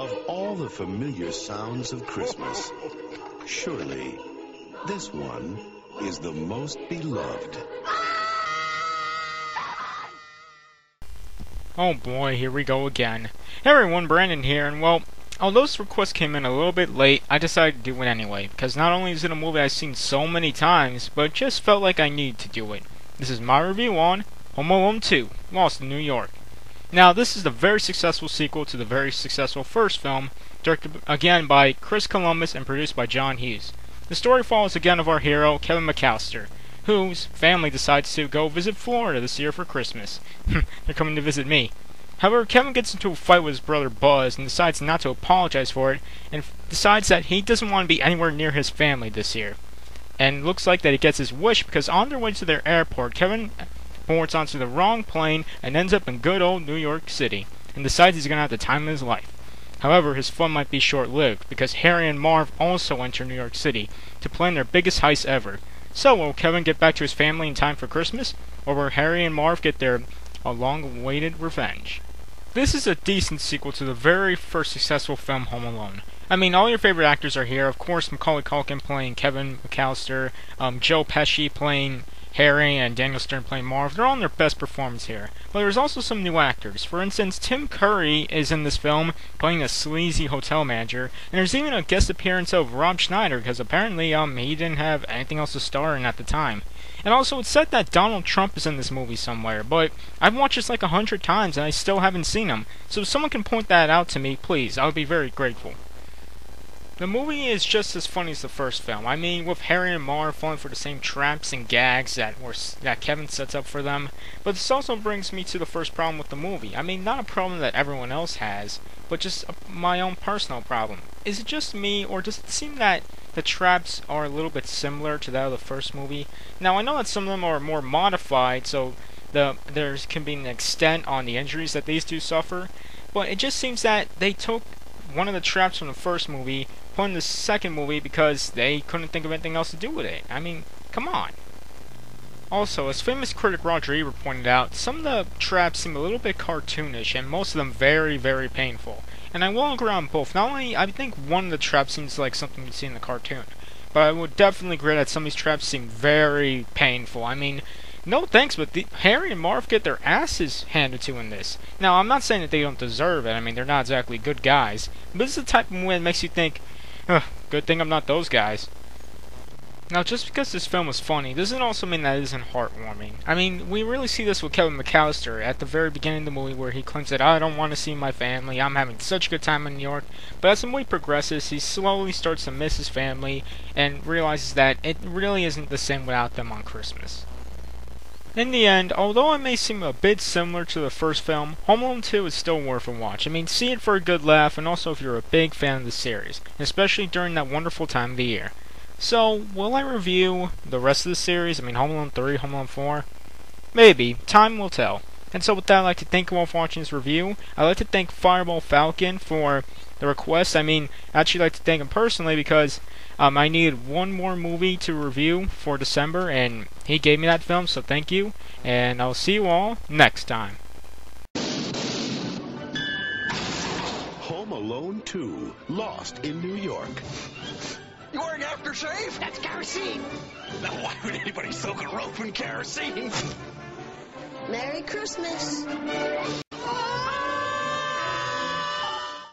Of all the familiar sounds of Christmas, surely this one is the most beloved. Oh boy, here we go again. Hey everyone, Brandon here, and well, although this request came in a little bit late, I decided to do it anyway, because not only is it a movie I've seen so many times, but it just felt like I needed to do it. This is my review on Home Alone 2, Lost in New York. Now, this is the very successful sequel to the very successful first film, directed again by Chris Columbus and produced by John Hughes. The story follows again of our hero, Kevin McAllister, whose family decides to go visit Florida this year for Christmas. They're coming to visit me. However, Kevin gets into a fight with his brother Buzz and decides not to apologize for it, and decides that he doesn't want to be anywhere near his family this year. And it looks like that he gets his wish, because on their way to their airport, Kevin boards onto the wrong plane and ends up in good old New York City, and decides he's going to have the time of his life. However, his fun might be short-lived, because Harry and Marv also enter New York City to plan their biggest heist ever. So, will Kevin get back to his family in time for Christmas, or will Harry and Marv get their long-awaited revenge? This is a decent sequel to the very first successful film, Home Alone. I mean, all your favorite actors are here. Of course, Macaulay Culkin playing Kevin McAllister, Joe Pesci playing Harry, and Daniel Stern playing Marv. They're all in their best performance here. But there's also some new actors. For instance, Tim Curry is in this film playing a sleazy hotel manager, and there's even a guest appearance of Rob Schneider, because apparently he didn't have anything else to star in at the time. And also, it's said that Donald Trump is in this movie somewhere, but I've watched this like 100 times and I still haven't seen him. So if someone can point that out to me, please, I would be very grateful. The movie is just as funny as the first film. I mean, with Harry and Marv falling for the same traps and gags that Kevin sets up for them. But this also brings me to the first problem with the movie. I mean, not a problem that everyone else has, but just my own personal problem. Is it just me, or does it seem that the traps are a little bit similar to that of the first movie? Now, I know that some of them are more modified, so there can be an extent on the injuries that these two suffer, but it just seems that they took one of the traps from the first movie, put in the second movie because they couldn't think of anything else to do with it. I mean, come on. Also, as famous critic Roger Ebert pointed out, some of the traps seem a little bit cartoonish, and most of them very, very painful. And I will agree on both. Not only, I think one of the traps seems like something you see in the cartoon, but I would definitely agree that some of these traps seem very painful. I mean, no thanks, but Harry and Marv get their asses handed to in this. Now, I'm not saying that they don't deserve it. I mean, they're not exactly good guys. But this is the type of movie that makes you think, good thing I'm not those guys. Now, just because this film was funny doesn't also mean that it isn't heartwarming. I mean, we really see this with Kevin McAllister at the very beginning of the movie, where he claims that I don't want to see my family, I'm having such a good time in New York. But as the movie progresses, he slowly starts to miss his family and realizes that it really isn't the same without them on Christmas. In the end, although it may seem a bit similar to the first film, Home Alone 2 is still worth a watch. I mean, see it for a good laugh, and also if you're a big fan of the series, especially during that wonderful time of the year. So, will I review the rest of the series? I mean, Home Alone 3, Home Alone 4? Maybe. Time will tell. And so with that, I'd like to thank you all for watching this review. I'd like to thank FireBallFalcon for the request. I mean, I'd actually like to thank him personally because I needed one more movie to review for December, and he gave me that film, so thank you. And I'll see you all next time. Home Alone 2, Lost in New York. You wearing aftershave? That's kerosene. Now, why would anybody soak a rope in kerosene? Merry Christmas.